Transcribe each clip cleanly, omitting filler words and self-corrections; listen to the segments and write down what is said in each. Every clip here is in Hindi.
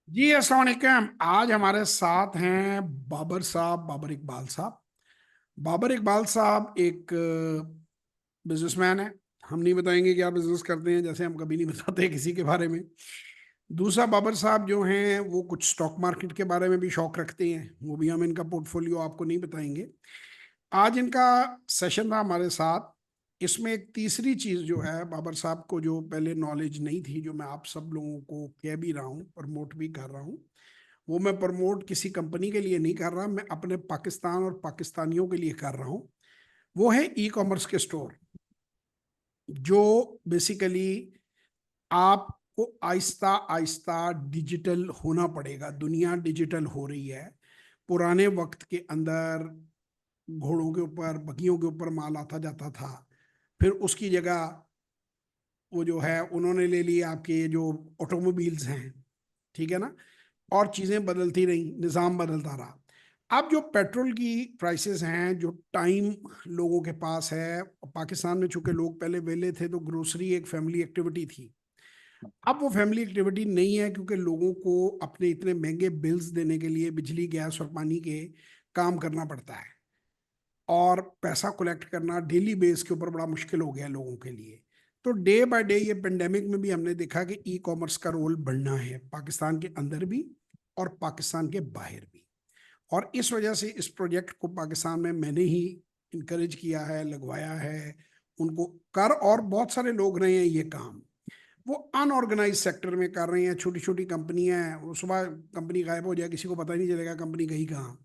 जी अस्सलाम वालेकुम। आज हमारे साथ हैं बाबर साहब, बाबर इकबाल साहब। बाबर इकबाल साहब एक बिजनेसमैन है। हम नहीं बताएंगे क्या बिजनेस करते हैं, जैसे हम कभी नहीं बताते किसी के बारे में। दूसरा, बाबर साहब जो हैं वो कुछ स्टॉक मार्केट के बारे में भी शौक रखते हैं, वो भी हम इनका पोर्टफोलियो आपको नहीं बताएंगे। आज इनका सेशन था हमारे साथ। इसमें एक तीसरी चीज जो है, बाबर साहब को जो पहले नॉलेज नहीं थी, जो मैं आप सब लोगों को कह भी रहा हूँ, प्रमोट भी कर रहा हूँ। वो मैं प्रमोट किसी कंपनी के लिए नहीं कर रहा, मैं अपने पाकिस्तान और पाकिस्तानियों के लिए कर रहा हूँ। वो है ई कॉमर्स के स्टोर, जो बेसिकली आपको आहिस्ता आहिस्ता डिजिटल होना पड़ेगा। दुनिया डिजिटल हो रही है। पुराने वक्त के अंदर घोड़ों के ऊपर, बगियों के ऊपर माल आता जाता था। फिर उसकी जगह वो जो है उन्होंने ले लिए आपके जो ऑटोमोबाइल्स हैं, ठीक है ना। और चीजें बदलती रही, निजाम बदलता रहा। अब जो पेट्रोल की प्राइसेस हैं, जो टाइम लोगों के पास है, पाकिस्तान में चूंकि लोग पहले वेले थे तो ग्रोसरी एक फैमिली एक्टिविटी थी। अब वो फैमिली एक्टिविटी नहीं है, क्योंकि लोगों को अपने इतने महंगे बिल्स देने के लिए बिजली, गैस और पानी के काम करना पड़ता है। और पैसा कलेक्ट करना डेली बेस के ऊपर बड़ा मुश्किल हो गया है लोगों के लिए। तो डे बाय डे ये पेंडेमिक में भी हमने देखा कि ई कॉमर्स का रोल बढ़ना है, पाकिस्तान के अंदर भी और पाकिस्तान के बाहर भी। और इस वजह से इस प्रोजेक्ट को पाकिस्तान में मैंने ही इनकरेज किया है, लगवाया है उनको। कर और बहुत सारे लोग रहे हैं ये काम। वो अनऑर्गेनाइज सेक्टर में कर रहे हैं, छोटी छोटी कंपनियां हैं। वो सुबह कंपनी गायब हो जाए, किसी को पता ही नहीं चलेगा कंपनी गई कहाँ।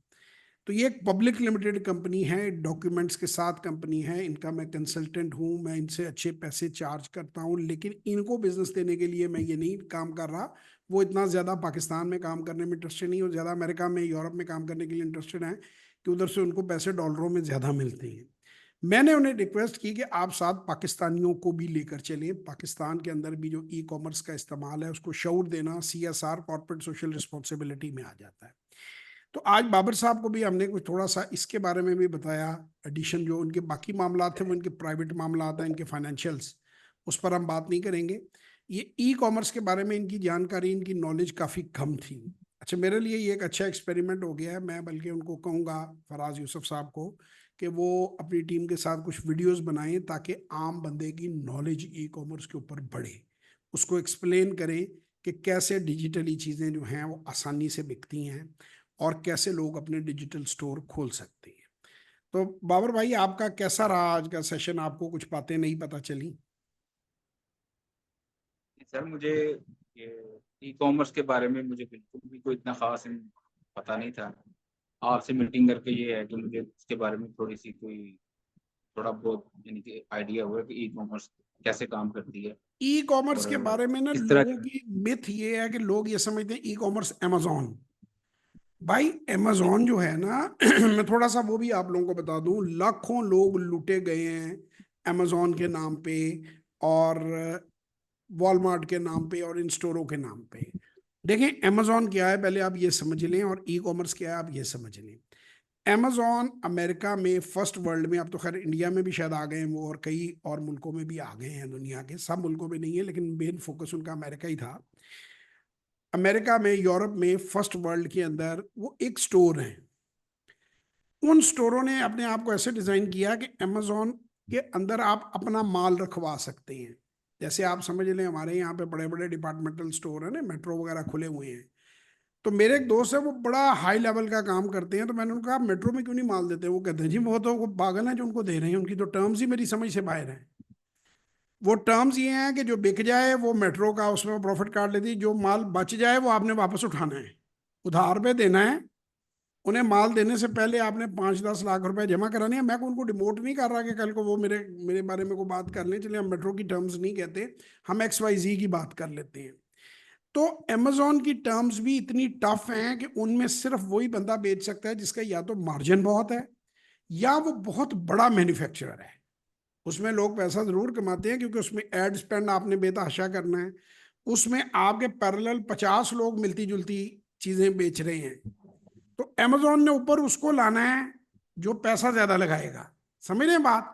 तो ये एक पब्लिक लिमिटेड कंपनी है, डॉक्यूमेंट्स के साथ कंपनी है। इनका मैं कंसल्टेंट हूँ, मैं इनसे अच्छे पैसे चार्ज करता हूँ, लेकिन इनको बिजनेस देने के लिए मैं ये नहीं काम कर रहा। वो इतना ज़्यादा पाकिस्तान में काम करने में इंटरेस्टेड नहीं, और ज़्यादा अमेरिका में, यूरोप में काम करने के लिए इंटरेस्टेड हैं, कि उधर से उनको पैसे डॉलरों में ज़्यादा मिलते हैं। मैंने उन्हें रिक्वेस्ट की कि आप साथ पाकिस्तानियों को भी लेकर चलें। पाकिस्तान के अंदर भी जो ई कॉमर्स का इस्तेमाल है उसको शौर देना CSR, कॉर्पोरेट सोशल रिस्पॉन्सिबिलिटी में आ जाता है। तो आज बाबर साहब को भी हमने कुछ थोड़ा सा इसके बारे में भी बताया। एडिशन जो उनके बाकी मामला थे वो इनके प्राइवेट मामला हैं, इनके फाइनेंशियल्स, उस पर हम बात नहीं करेंगे। ये ई कॉमर्स के बारे में इनकी जानकारी, इनकी नॉलेज काफ़ी कम थी। अच्छा, मेरे लिए ये एक अच्छा एक्सपेरिमेंट हो गया है। मैं बल्कि उनको कहूँगा, फराज यूसुफ साहब को, कि वो अपनी टीम के साथ कुछ वीडियोस बनाएं, ताकि आम बंदे की नॉलेज ई कॉमर्स के ऊपर बढ़े। उसको एक्सप्लेन करें कि कैसे डिजिटली चीज़ें जो हैं वो आसानी से बिकती हैं, और कैसे लोग अपने डिजिटल स्टोर खोल सकते हैं। तो बाबर भाई, आपका कैसा रहा आज का सेशन? आपको कुछ बातें नहीं पता चली? सर मुझे ये ई कॉमर्स के बारे में मुझे बिल्कुल भी कोई इतना खास पता नहीं था। आपसे मीटिंग करके ये है कि मुझे उसके बारे में थोड़ी सी कोई थोड़ा बहुत यानी कि आइडिया हुआ कि ई कॉमर्स कैसे काम करती है ई कॉमर्स और के बारे में ना किस तरह लोगों की। की मिथ ये है कि लोग ये समझते हैं ई कॉमर्स अमेजोन। भाई अमेजोन जो है ना मैं थोड़ा सा वो भी आप लोगों को बता दूं, लाखों लोग लूटे गए हैं अमेजोन के नाम पे, और वॉलमार्ट के नाम पे, और इन स्टोरों के नाम पे। देखें, अमेजोन क्या है पहले आप ये समझ लें, और ई कॉमर्स क्या है आप ये समझ लें। अमेजोन अमेरिका में फर्स्ट वर्ल्ड में, अब तो खैर इंडिया में भी शायद आ गए हैं वो, और कई और मुल्कों में भी आ गए हैं, दुनिया के सब मुल्कों में नहीं है, लेकिन मेन फोकस उनका अमेरिका ही था। अमेरिका में, यूरोप में, फर्स्ट वर्ल्ड के अंदर वो एक स्टोर है। उन स्टोरों ने अपने आप को ऐसे डिजाइन किया कि अमेजोन के अंदर आप अपना माल रखवा सकते हैं। जैसे आप समझ लें, हमारे यहाँ पे बड़े बड़े डिपार्टमेंटल स्टोर है ना, मेट्रो वगैरह खुले हुए हैं। तो मेरे एक दोस्त है, वो बड़ा हाई लेवल का काम करते हैं। तो मैंने उनका, आप मेट्रो में क्यों नहीं माल देते? वो कहते हैं जी वो तो वो पागल है जो उनको दे रहे हैं, उनकी तो टर्म्स ही मेरी समझ से बाहर है। वो टर्म्स ये हैं कि जो बिक जाए वो मेट्रो का उसमें प्रॉफिट काट लेती है, जो माल बच जाए वो आपने वापस उठाना है, उधार पे देना है। उन्हें माल देने से पहले आपने 5-10 लाख रुपए जमा कराने हैं। मैं उनको डिमोट नहीं कर रहा कि कल को वो मेरे मेरे बारे में को बात कर लें, चलिए हम मेट्रो की टर्म्स नहीं कहते, हम XYZ की बात कर लेते हैं। तो अमेजोन की टर्म्स भी इतनी टफ हैं कि उनमें सिर्फ वही बंदा बेच सकता है जिसका या तो मार्जिन बहुत है, या वो बहुत बड़ा मैन्युफैक्चरर है। उसमें लोग पैसा जरूर कमाते हैं, क्योंकि उसमें एड स्पेंड आपने बेतहाशा करना है। उसमें आपके पैरेलल 50 लोग मिलती जुलती चीजें बेच रहे हैं। तो अमेजोन ने ऊपर उसको लाना है जो पैसा ज्यादा लगाएगा। समझ रहे हैं बात?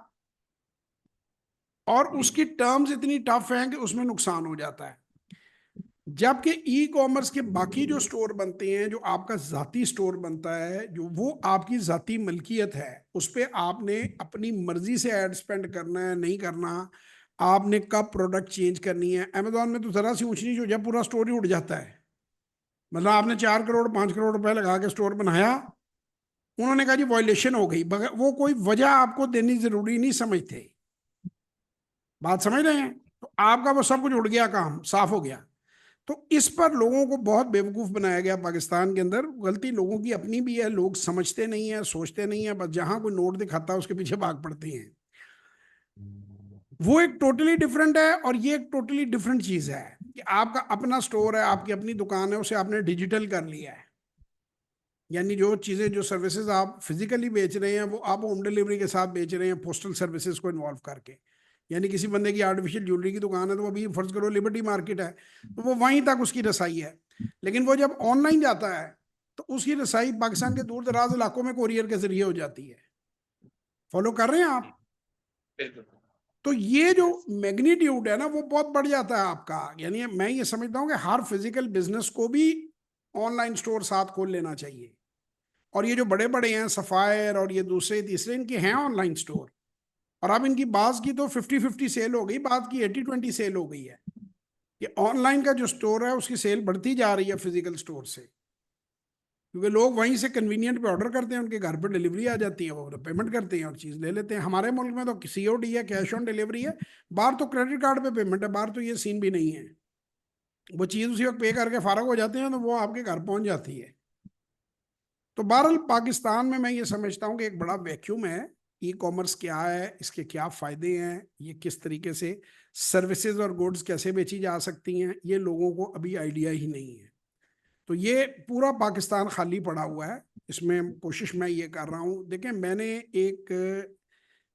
और जी उसकी टर्म्स इतनी टफ हैं कि उसमें नुकसान हो जाता है। जबकि ई कॉमर्स के बाकी जो स्टोर बनते हैं, जो आपका जाती स्टोर बनता है, जो वो आपकी जाती मलकियत है, उस पर आपने अपनी मर्जी से एड स्पेंड करना है, नहीं करना, आपने कब प्रोडक्ट चेंज करनी है। अमेजोन में तो जरा सी ऊंच नीच हो जाए पूरा स्टोर ही उठ जाता है। मतलब आपने 4 करोड़ 5 करोड़ रुपए लगा के स्टोर बनाया, उन्होंने कहा जी वायलेशन हो गई, बगैर वो कोई वजह आपको देनी जरूरी नहीं समझते। बात समझ रहे हैं? तो आपका वो सब कुछ उड़ गया, काम साफ हो गया। तो इस पर लोगों को बहुत बेवकूफ बनाया गया पाकिस्तान के अंदर। गलती लोगों की अपनी भी है, लोग समझते नहीं है, सोचते नहीं है, बस जहां कोई नोट दिखाता है उसके पीछे भाग पड़ते हैं। वो एक टोटली डिफरेंट है और ये एक टोटली डिफरेंट चीज है कि आपका अपना स्टोर है, आपकी अपनी दुकान है, उसे आपने डिजिटल कर लिया है। यानी जो चीजें, जो सर्विसेज आप फिजिकली बेच रहे हैं, वो आप होम डिलीवरी के साथ बेच रहे हैं, पोस्टल सर्विसेज को इन्वॉल्व करके। यानी किसी बंदे की आर्टिफिशियल ज्वेलरी की दुकान है, तो वो अभी फर्ज करो लिबर्टी मार्केट है, तो वो वहीं तक उसकी रसाई है। लेकिन वो जब ऑनलाइन जाता है, तो उसकी रसाई पाकिस्तान के दूर दराज इलाकों में कोरियर के जरिए हो जाती है। फॉलो कर रहे हैं आप? बिल्कुल। तो ये जो मैग्नीट्यूड है ना, वो बहुत बढ़ जाता है आपका। यानी मैं ये समझता हूँ कि हर फिजिकल बिजनेस को भी ऑनलाइन स्टोर साथ खोल लेना चाहिए। और ये जो बड़े बड़े हैं सफायर और ये दूसरे तीसरे, इनके हैं ऑनलाइन स्टोर। और अब इनकी बाज की तो 50-50 सेल हो गई, बात की 80-20 सेल हो गई है। ये ऑनलाइन का जो स्टोर है उसकी सेल बढ़ती जा रही है फिजिकल स्टोर से, क्योंकि लोग वहीं से कन्वीनियंट पे ऑर्डर करते हैं, उनके घर पर डिलीवरी आ जाती है, वो पेमेंट करते हैं और चीज़ ले लेते हैं। हमारे मुल्क में तो COD है, कैश ऑन डिलीवरी है। बाहर तो क्रेडिट कार्ड पे पेमेंट है, बाहर तो ये सीन भी नहीं है। वो चीज़ उसी वक्त पे करके फारग हो जाते हैं तो वो आपके घर पहुंच जाती है। तो बहरहाल पाकिस्तान में मैं ये समझता हूँ कि एक बड़ा वैक्यूम है। ई कॉमर्स क्या है, इसके क्या फायदे हैं, ये किस तरीके से सर्विसेज और गुड्स कैसे बेची जा सकती हैं, ये लोगों को अभी आइडिया ही नहीं है। तो ये पूरा पाकिस्तान खाली पड़ा हुआ है। इसमें कोशिश मैं ये कर रहा हूँ। देखें, मैंने एक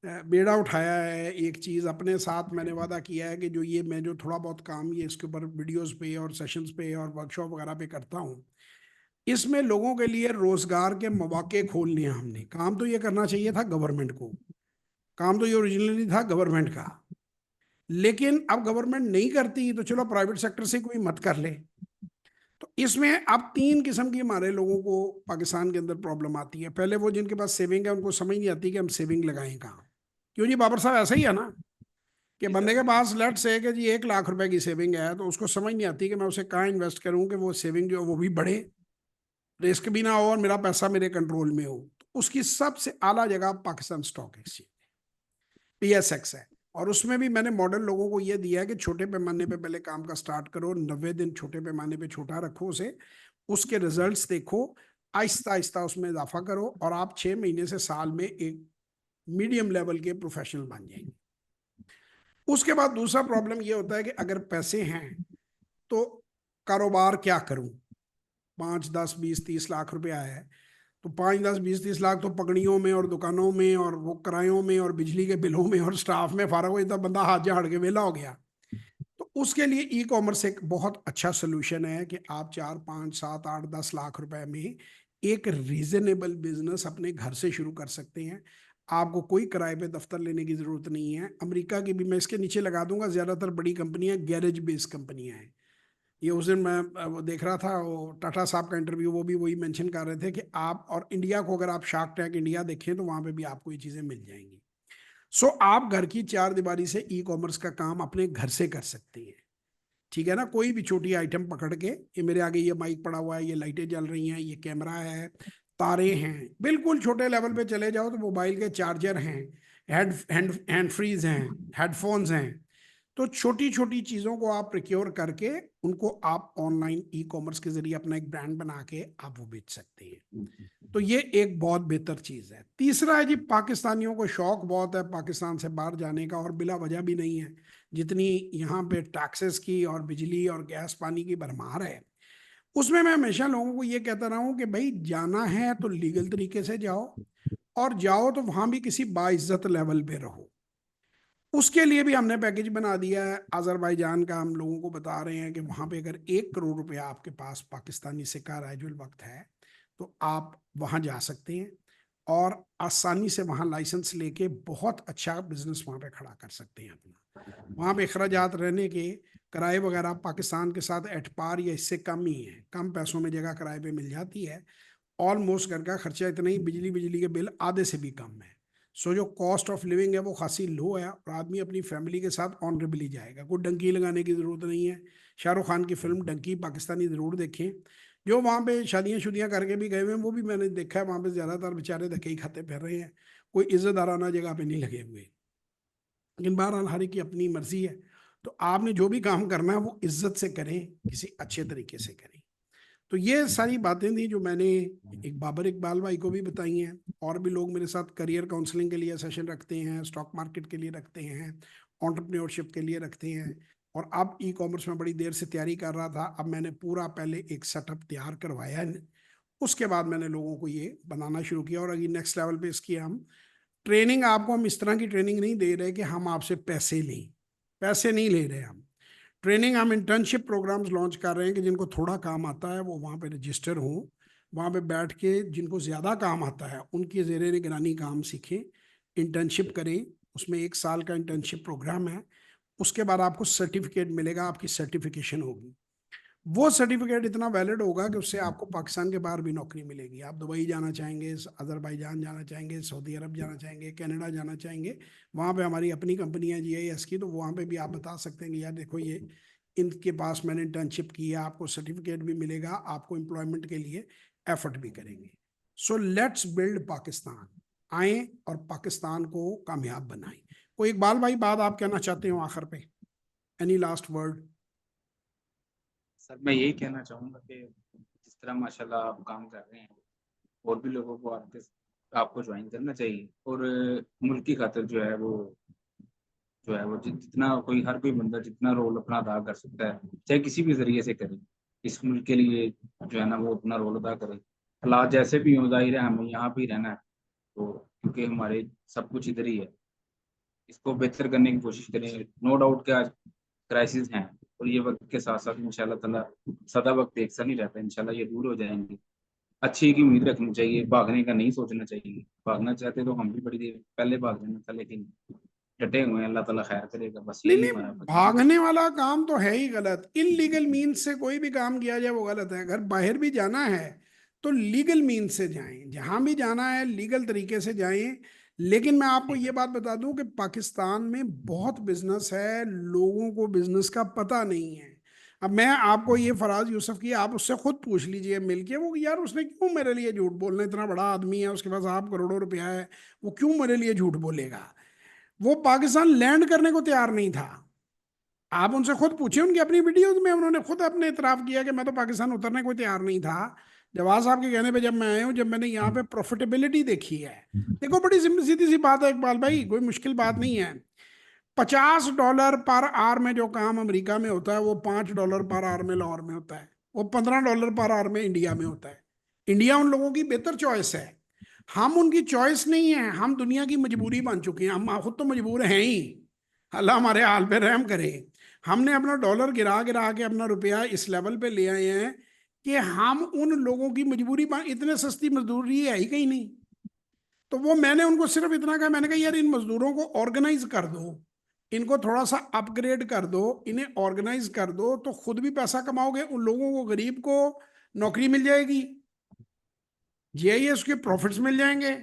बेड़ा उठाया है, एक चीज़ अपने साथ मैंने वादा किया है कि जो ये मैं जो थोड़ा बहुत काम ये इसके ऊपर वीडियोस पे और सेशंस पे और वर्कशॉप वगैरह पे करता हूँ, इसमें लोगों के लिए रोजगार के मौके खोलने हैं हमने। काम तो ये करना चाहिए था गवर्नमेंट को, काम तो ये ओरिजिनली था गवर्नमेंट का। लेकिन अब गवर्नमेंट नहीं करती, तो चलो प्राइवेट सेक्टर से कोई मत कर ले। तो इसमें अब 3 किस्म की हमारे लोगों को पाकिस्तान के अंदर प्रॉब्लम आती है। पहले वो जिनके पास सेविंग है, उनको समझ नहीं आती कि हम सेविंग लगाएं कहाँ। क्यों जी बाबर साहब, ऐसा ही है ना कि जी बंदे सर। के पास लेट से कि जी 1 लाख रुपए की सेविंग है, तो उसको समझ नहीं आती कि मैं उसे कहाँ इन्वेस्ट करूं कि वो सेविंग जो है वो भी बढ़े, रिस्क भी ना हो और मेरा पैसा मेरे कंट्रोल में हो। तो उसकी सबसे आला जगह पाकिस्तान स्टॉक एक्सचेंज, PSX है। और उसमें भी मैंने मॉडल लोगों को ये दिया है कि छोटे पैमाने पे पहले काम का स्टार्ट करो, 90 दिन छोटे पैमाने पे छोटा रखो उसे, उसके रिजल्ट्स देखो, आहिस्ता आहिस्ता उसमें इजाफा करो, और आप 6 महीने से साल में एक मीडियम लेवल के प्रोफेशनल बन जाएंगे। उसके बाद दूसरा प्रॉब्लम ये होता है कि अगर पैसे हैं तो कारोबार क्या करूं। 5 10 20 30 लाख रुपया है, तो 5 10 20 30 लाख तो पगड़ियों में और दुकानों में और वो किरायों में और बिजली के बिलों में और स्टाफ में फारा हो जाता, बंदा हाथ झाड़ के वेला हो गया। तो उसके लिए ई कॉमर्स एक बहुत अच्छा सोल्यूशन है कि आप 4 5 7 8 10 लाख रुपए में एक रीजनेबल बिजनेस अपने घर से शुरू कर सकते हैं। आपको कोई किराए पे दफ्तर लेने की जरूरत नहीं है। अमेरिका की भी मैं इसके नीचे लगा दूंगा, ज्यादातर बड़ी कंपनियां गैरेज बेस्ड कंपनियां हैं। ये उस दिन मैं वो देख रहा था, वो टाटा साहब का इंटरव्यू, वो भी वही मेंशन कर रहे थे कि आप और इंडिया को, अगर आप शार्क टैंक इंडिया देखें तो वहां पे भी आपको ये चीजें मिल जाएंगी। सो आप घर की 4 दीवारी से ई कॉमर्स का काम अपने घर से कर सकते हैं। ठीक है ना? कोई भी छोटी आइटम पकड़ के, ये मेरे आगे ये माइक पड़ा हुआ है, ये लाइटें जल रही हैं, ये कैमरा है, तारे हैं, बिल्कुल छोटे लेवल पे चले जाओ तो मोबाइल के चार्जर हैं, हेड हैंड हैंड फ्रीज हैं, हेडफोन्स हैं। तो छोटी छोटी चीजों को आप प्रिक्योर करके उनको आप ऑनलाइन ई कॉमर्स के जरिए अपना एक ब्रांड बना के आप वो बेच सकते हैं। तो ये एक बहुत बेहतर चीज है। तीसरा है जी, पाकिस्तानियों को शौक बहुत है पाकिस्तान से बाहर जाने का, और बिला वजह भी नहीं है। जितनी यहाँ पे टैक्सेस की और बिजली और गैस पानी की भरमार है, उसमें मैं हमेशा लोगों को ये कहता रहा हूँ कि भाई जाना है तो लीगल तरीके से जाओ, और जाओ तो वहां भी किसी बाइज्जत लेवल पे रहो। उसके लिए भी हमने पैकेज बना दिया है। अजरबैजान का हम लोगों को बता रहे हैं कि वहां पे अगर 1 करोड़ रुपया आपके पास पाकिस्तानी सिक्का राजुल वक्त है, तो आप वहां जा सकते हैं और आसानी से वहां लाइसेंस लेके बहुत अच्छा बिजनेस वहां पे खड़ा कर सकते हैं अपना। वहां पे अखराजात रहने के, किराए वगैरह पाकिस्तान के साथ एट पार या इससे कम ही है, कम पैसों में जगह किराए पे मिल जाती है। ऑलमोस्ट घर का खर्चा इतना ही, बिजली बिजली के बिल आधे से भी कम है। सो जो कॉस्ट ऑफ लिविंग है वो खासी लो है, और आदमी अपनी फैमिली के साथ ऑनरेबली जाएगा, कोई डंकी लगाने की ज़रूरत नहीं है। शाहरुख खान की फिल्म डंकी पाकिस्तानी ज़रूर देखें। जो वहाँ पे शादियाँ शुदियाँ करके भी गए हुए हैं वो भी मैंने देखा है, वहाँ पे ज़्यादातर बेचारे धक्के ही खाते फिर रहे हैं, कोई इज्जतदाराना जगह पे नहीं लगे हुए। लेकिन बहरहाल हर एक की अपनी मर्जी है। तो आपने जो भी काम करना है वो इज्जत से करें, किसी अच्छे तरीके से करें। तो ये सारी बातें थी जो मैंने एक बाबर इकबाल भाई को भी बताई हैं। और भी लोग मेरे साथ करियर काउंसलिंग के लिए सेशन रखते हैं, स्टॉक मार्केट के लिए रखते हैं, एंटरप्रेन्योरशिप के लिए रखते हैं। और अब ई कॉमर्स में बड़ी देर से तैयारी कर रहा था, अब मैंने पूरा पहले एक सेटअप तैयार करवाया है, उसके बाद मैंने लोगों को ये बनाना शुरू किया। और अभी नेक्स्ट लेवल पे इसकी हम ट्रेनिंग, आपको हम इस तरह की ट्रेनिंग नहीं दे रहे कि हम आपसे पैसे लें, पैसे नहीं ले रहे हम। ट्रेनिंग, हम इंटर्नशिप प्रोग्राम्स लॉन्च कर रहे हैं कि जिनको थोड़ा काम आता है वो वहाँ पे रजिस्टर हों, वहाँ पे बैठ के जिनको ज़्यादा काम आता है उनकी ज़ेरे निगरानी काम सीखें, इंटर्नशिप करें। उसमें 1 साल का इंटर्नशिप प्रोग्राम है, उसके बाद आपको सर्टिफिकेट मिलेगा, आपकी सर्टिफिकेशन होगी। वो सर्टिफिकेट इतना वैलिड होगा कि उससे आपको पाकिस्तान के बाहर भी नौकरी मिलेगी। आप दुबई जाना चाहेंगे, अजरबैजान जाना चाहेंगे, सऊदी अरब जाना चाहेंगे, कनाडा जाना चाहेंगे, वहाँ पे हमारी अपनी कंपनी है GIS की, तो वहाँ पे भी आप बता सकते हैं कि यार देखो ये इनके पास मैंने इंटर्नशिप की है, आपको सर्टिफिकेट भी मिलेगा, आपको एम्प्लॉयमेंट के लिए एफर्ट भी करेंगे। सो लेट्स बिल्ड पाकिस्तान, आए और पाकिस्तान को कामयाब बनाएं। कोई इकबाल भाई बात आप कहना चाहते हो आखिर पे, एनी लास्ट वर्ड? सर मैं यही कहना चाहूँगा कि जिस तरह माशाल्लाह आप काम कर रहे हैं, और भी लोगों को आपको ज्वाइन करना चाहिए। और मुल्क की खातिर जो है वो जितना कोई हर कोई बंदा जितना रोल अपना अदा कर सकता है, चाहे किसी भी जरिए से करे, इस मुल्क के लिए जो है ना वो अपना रोल अदा करे। हालात जैसे भी हों, जाहिर है हमें यहाँ पे ही रहना है, तो क्योंकि हमारे सब कुछ इधर ही है, इसको बेहतर करने की कोशिश करें। नो डाउट कि आज क्राइसिस हैं, और ये वक्त के साथ साथ इंशाल्लाह ताला सदा वक्त एक सा नहीं रहता, इंशाल्लाह ये दूर हो जाएंगे। अच्छी की उम्मीद रखनी चाहिए, भागने का नहीं सोचना चाहिए। भागना चाहते तो हम भी बड़ी देर पहले भाग जाना था, लेकिन डटे हुए हैं, अल्लाह ताला खैर करेगा, बस नहीं यही नहीं, हमारा बस। भागने वाला काम तो है ही गलत। इनलीगल मीन से कोई भी काम किया जाए वो गलत है। अगर बाहर भी जाना है तो लीगल मीन से जाएं, जहां भी जाना है लीगल तरीके से जाएं। लेकिन मैं आपको ये बात बता दूं कि पाकिस्तान में बहुत बिजनेस है, लोगों को बिजनेस का पता नहीं है। अब मैं आपको ये फराज यूसुफ की, आप उससे खुद पूछ लीजिए मिलके, वो यार उसने क्यों मेरे लिए झूठ बोलना, इतना बड़ा आदमी है, उसके पास आप करोड़ों रुपया है, वो क्यों मेरे लिए झूठ बोलेगा? वो पाकिस्तान लैंड करने को तैयार नहीं था। आप उनसे खुद पूछे, उनकी अपनी वीडियोज में उन्होंने खुद अपने इतराफ किया कि मैं तो पाकिस्तान उतरने को तैयार नहीं था। जवाब साहब के कहने पे जब मैं आया हूँ, जब मैंने यहाँ पे प्रॉफिटेबिलिटी देखी है, देखो बड़ी सीधी सी बात है इकबाल भाई, कोई मुश्किल बात नहीं है। $50 पर आवर में जो काम अमेरिका में होता है वो $5 पर आवर में लाहौर में होता है, वो $15 पर आवर में इंडिया में होता है। इंडिया उन लोगों की बेहतर चॉइस है, हम उनकी चॉइस नहीं है, हम दुनिया की मजबूरी बन चुके हैं, हम खुद तो मजबूर हैं ही। अल्लाह हमारे हाल पे रहम करे। हमने अपना डॉलर गिरा गिरा के अपना रुपया इस लेवल पे ले आए हैं कि हम उन लोगों की मजबूरी इतने सस्ती मजदूरी है ही कहीं नहीं। तो वो मैंने उनको सिर्फ इतना कहा, मैंने कहा यार इन मजदूरों को ऑर्गेनाइज कर दो, इनको थोड़ा सा अपग्रेड कर दो, इन्हें ऑर्गेनाइज कर दो, तो खुद भी पैसा कमाओगे, उन लोगों को गरीब को नौकरी मिल जाएगी, GIS के प्रॉफिट्स मिल जाएंगे,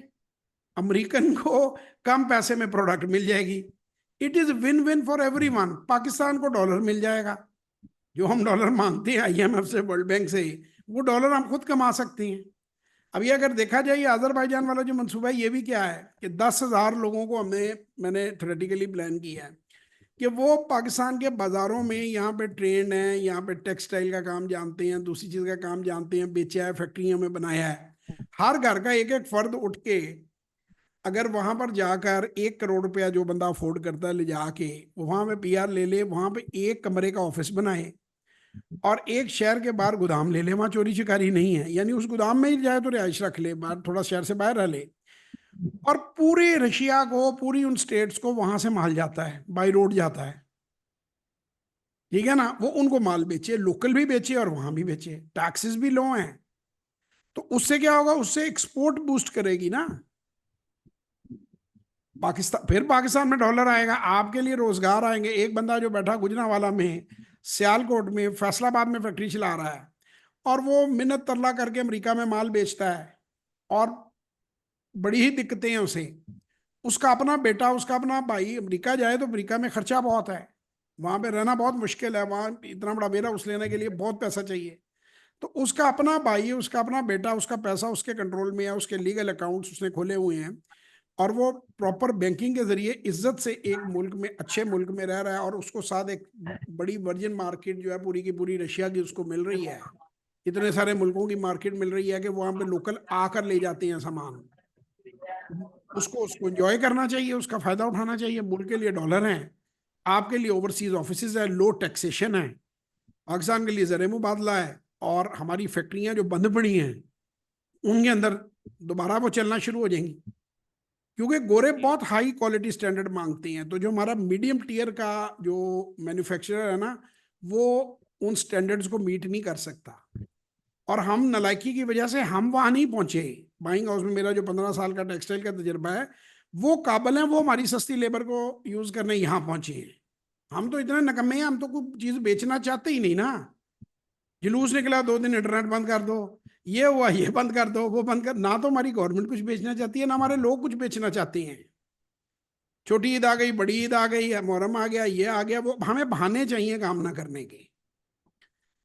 अमेरिकन को कम पैसे में प्रोडक्ट मिल जाएगी। It is win win for everyone. Pakistan को डॉलर मिल जाएगा, जो हम डॉलर मांगते हैं IMF से, वर्ल्ड बैंक से, वो डॉलर हम खुद कमा सकते हैं। अभी अगर देखा जाए ये अजरबैजान वाला जो मंसूबा है, ये भी क्या है कि 10,000 लोगों को मैंने थ्योरेटिकली प्लान किया है कि वो पाकिस्तान के बाजारों में यहाँ पे ट्रेंड है, यहाँ पे टेक्सटाइल का काम जानते हैं, दूसरी चीज का काम जानते हैं, बेचा है, फैक्ट्रियों में बनाया है। हर घर का एक एक फर्द उठ के अगर वहां पर जाकर 1 करोड़ रुपया जो बंदा अफोर्ड करता है ले जाके वहां पे PR ले ले, वहां पे एक कमरे का ऑफिस बनाए और एक शहर के बाहर गोदाम ले ले, वहां चोरी चिकारी नहीं है, यानी उस गोदाम में ही जाए तो रिहाइश रख ले, बाहर थोड़ा शहर से बाहर रह ले, और पूरे रशिया को, पूरी उन स्टेट्स को वहां से माल जाता है, बाई रोड जाता है, ठीक है ना, वो उनको माल बेचे, लोकल भी बेचे और वहां भी बेचे, टैक्सेस भी लो हैं। तो उससे क्या होगा, उससे एक्सपोर्ट बूस्ट करेगी ना पाकिस्तान, फिर पाकिस्तान में डॉलर आएगा, आपके लिए रोजगार आएंगे। एक बंदा जो बैठा गुजरांवाला में सियालकोट में, फैसलाबाद में फैक्ट्री चला रहा है, और वो मिन्नत तरला करके अमेरिका में माल बेचता है, और बड़ी ही दिक्कतें हैं उसे। उसका अपना बेटा, उसका अपना भाई अमेरिका जाए तो अमेरिका में खर्चा बहुत है, वहां पे रहना बहुत मुश्किल है, वहां इतना बड़ा वेयर हाउस लेने के लिए बहुत पैसा चाहिए। तो उसका अपना भाई, उसका अपना बेटा, उसका पैसा उसके कंट्रोल में है, उसके लीगल अकाउंट्स उसने खोले हुए हैं, और वो प्रॉपर बैंकिंग के जरिए इज्जत से एक मुल्क में, अच्छे मुल्क में रह रहा है, और उसको साथ एक बड़ी वर्जिन मार्केट जो है पूरी की पूरी रशिया की उसको मिल रही है। इतने सारे मुल्कों की मार्केट मिल रही है कि वहां पे लोकल आकर ले जाते हैं सामान। उसको उसको एंजॉय करना चाहिए, उसका फायदा उठाना चाहिए। मुल्क के लिए डॉलर हैं, आपके लिए ओवरसीज ऑफिस है, लो टैक्सेशन है, पाकिस्तान के लिए ज़र मुबादला है, और हमारी फैक्ट्रियां जो बंद पड़ी हैं उनके अंदर दोबारा वो चलना शुरू हो जाएंगी, क्योंकि गोरे बहुत हाई क्वालिटी स्टैंडर्ड मांगते हैं। तो जो हमारा मीडियम टीयर का जो मैन्युफैक्चरर है ना, वो उन स्टैंडर्ड्स को मीट नहीं कर सकता, और हम नलायकी की वजह से हम वहां नहीं पहुंचे। बाइंग हाउस में मेरा जो 15 साल का टेक्सटाइल का तजर्बा है, वो काबिल है, वो हमारी सस्ती लेबर को यूज करने यहाँ पहुंचे हैं। हम तो इतने नकम्मे हैं, हम तो कोई चीज बेचना चाहते ही नहीं ना। जुलूस निकला 2 दिन इंटरनेट बंद कर दो, ये हुआ ये बंद कर दो, वो बंद कर, ना तो हमारी गवर्नमेंट कुछ बेचना चाहती है, ना हमारे लोग कुछ बेचना चाहते हैं। छोटी ईद आ गई, बड़ी ईद आ गई, मुहर्रम आ गया, ये आ गया, वो हमें बहाने चाहिए काम ना करने के।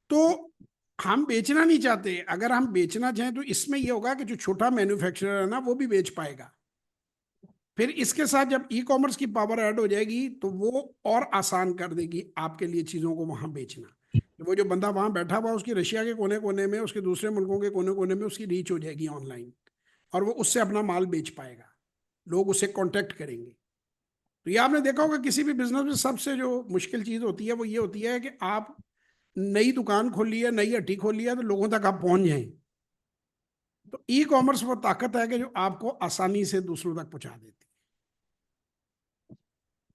तो हम बेचना नहीं चाहते। अगर हम बेचना चाहें तो इसमें यह होगा कि जो छोटा मैन्युफैक्चरर है ना वो भी बेच पाएगा। फिर इसके साथ जब ई कॉमर्स की पावर ऐड हो जाएगी तो वो और आसान कर देगी आपके लिए चीज़ों को वहां बेचना। वो जो बंदा वहां बैठा हुआ, उसकी रशिया के कोने कोने में, उसके दूसरे मुल्कों के कोने कोने में उसकी रीच हो जाएगी ऑनलाइन, और वो उससे अपना माल बेच पाएगा, लोग उससे कांटेक्ट करेंगे। तो ये आपने देखा होगा किसी भी बिजनेस में सबसे जो मुश्किल चीज़ होती है वो ये होती है कि आप नई दुकान खोली है, नई हट्टी खोली है, तो लोगों तक आप पहुंच जाएं। तो ई कॉमर्स वो ताकत है कि जो आपको आसानी से दूसरों तक पहुंचा देती है।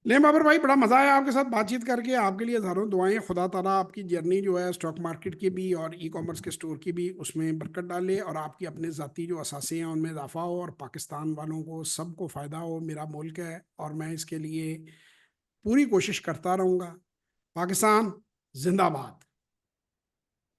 ले बाबर भाई, बड़ा मजा आया आपके साथ बातचीत करके। आपके लिए हजारों दुआएं। खुदा ताला आपकी जर्नी जो है स्टॉक मार्केट की भी और ई कॉमर्स के स्टोर की भी, उसमें बरकत डाले, और आपकी अपने ज़ाती जो असासे हैं उनमें इजाफा हो, और पाकिस्तान वालों को सबको फ़ायदा हो। मेरा मुल्क है और मैं इसके लिए पूरी कोशिश करता रहूँगा। पाकिस्तान जिंदाबाद।